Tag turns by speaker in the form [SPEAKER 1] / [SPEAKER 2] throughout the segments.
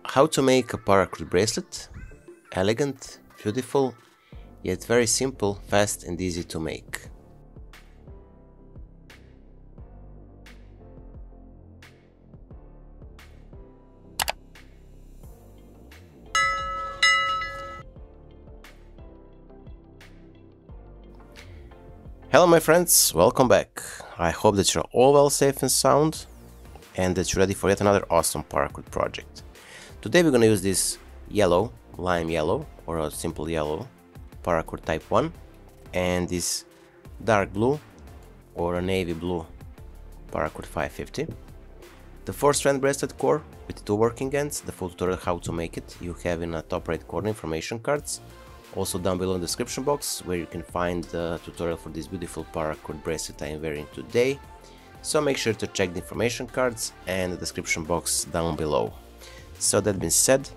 [SPEAKER 1] How to make a paracord bracelet. Elegant, beautiful, yet very simple, fast and easy to make. Hello my friends, welcome back. I hope that you're all well, safe and sound, and that you're ready for yet another awesome paracord project. Today we're going to use this yellow, lime yellow, or a simple yellow Paracord Type I, and this dark blue or a navy blue Paracord 550. The 4-strand bracelet core with 2 working ends. The full tutorial how to make it you have in the top right corner information cards. Also down below in the description box, where you can find the tutorial for this beautiful paracord bracelet I am wearing today. So make sure to check the information cards and the description box down below. So that being said,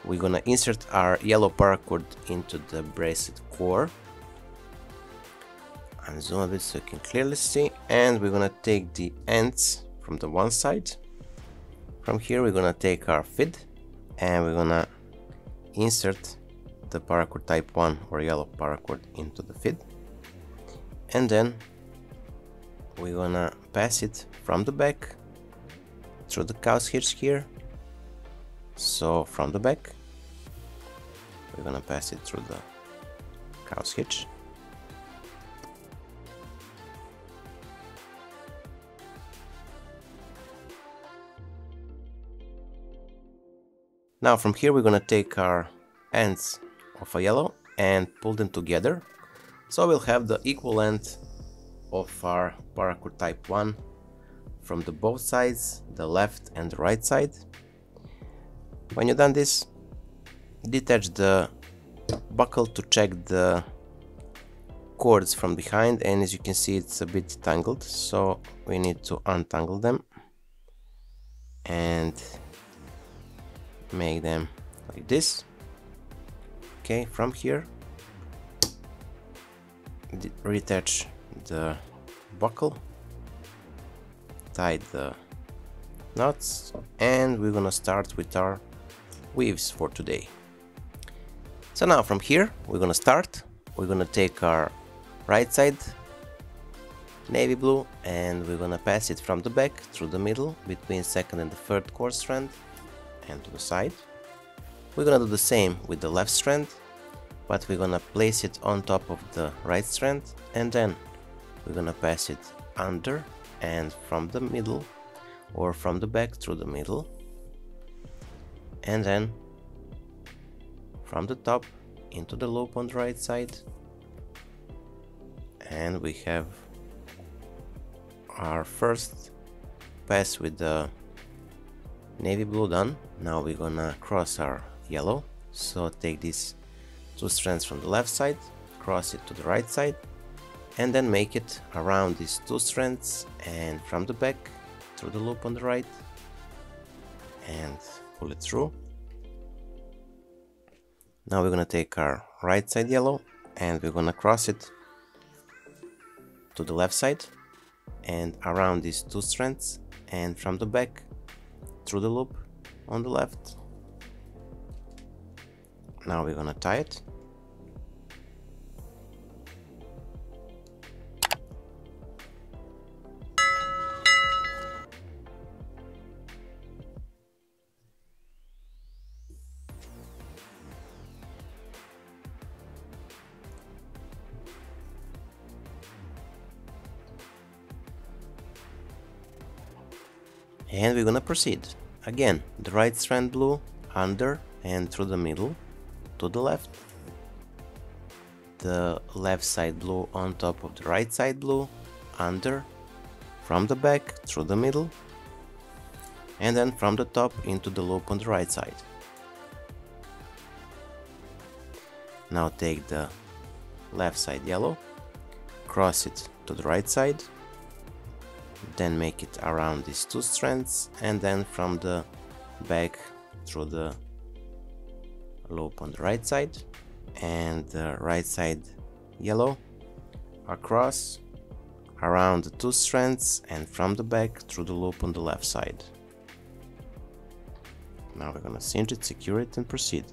[SPEAKER 1] we're gonna insert our yellow paracord into the bracelet core. And zoom a bit so you can clearly see. And we're gonna take the ends from the one side. From here we're gonna take our fid and we're gonna insert the Paracord Type I or yellow paracord into the fid, and then we're gonna pass it from the back through the cow's hitch here. So from the back we're gonna pass it through the cow's hitch, now from here we're gonna take our ends of a yellow and pull them together, so we'll have the equal length of our Paracord Type I from the both sides, the left and the right side. When you've done this, detach the buckle to check the cords from behind, and as you can see it's a bit tangled, so we need to untangle them and make them like this. Okay, from here reattach the buckle, tie the knots, and we're gonna start with our weaves for today. So now from here we're gonna start. We're gonna take our right side navy blue and we're gonna pass it from the back through the middle between second and the third core strand and to the side. We're gonna do the same with the left strand, but we're gonna place it on top of the right strand, and then we're gonna pass it under and from the middle or from the back through the middle, and then from the top into the loop on the right side, and we have our first pass with the navy blue done. Now we're gonna cross our yellow, so take these 2 strands from the left side, cross it to the right side, and then make it around these 2 strands and from the back through the loop on the right and pull it through. Now we're gonna take our right side yellow and we're gonna cross it to the left side and around these 2 strands and from the back through the loop on the left. Now we're gonna tie it. And we're gonna proceed. Again, the right strand blue under and through the middle to the left, the left side blue on top of the right side blue, under, from the back through the middle, and then from the top into the loop on the right side. Now take the left side yellow, cross it to the right side, then make it around these 2 strands, and then from the back through the loop on the right side, and the right side yellow across around the 2 strands and from the back through the loop on the left side. Now we're gonna cinch it, secure it, and proceed.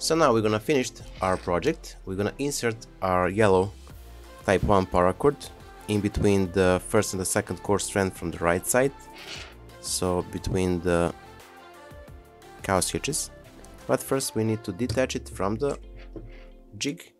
[SPEAKER 1] So now we're gonna finish our project. We're gonna insert our yellow Type I paracord in between the first and the second core strand from the right side, so between the cowl hitches. But first we need to detach it from the jig.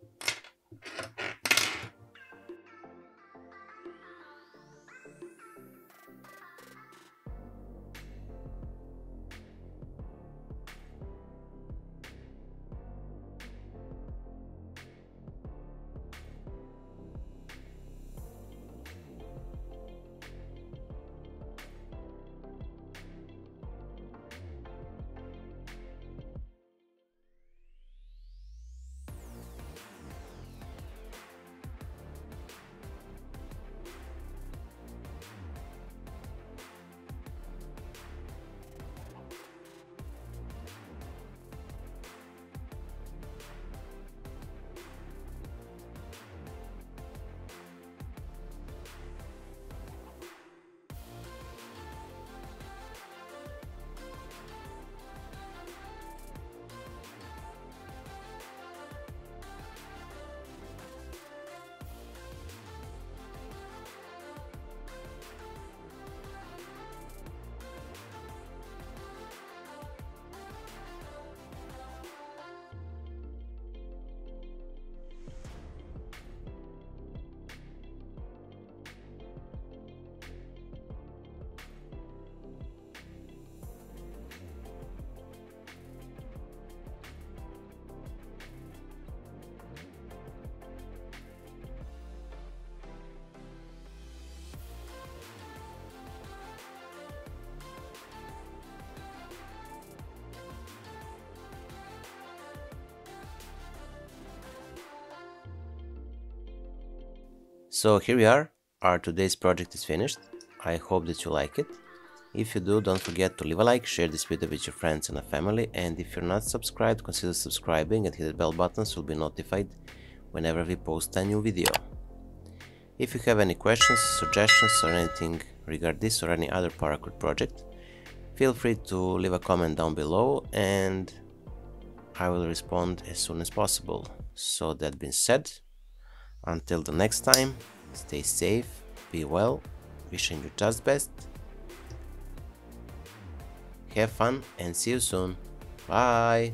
[SPEAKER 1] So here we are, our today's project is finished. I hope that you like it. If you do, don't forget to leave a like, share this video with your friends and family, and if you're not subscribed, consider subscribing and hit the bell button so you'll be notified whenever we post a new video. If you have any questions, suggestions or anything regarding this or any other Paracord project, feel free to leave a comment down below and I will respond as soon as possible. So that being said, until the next time, stay safe, be well, wishing you just best. Have fun and see you soon. Bye!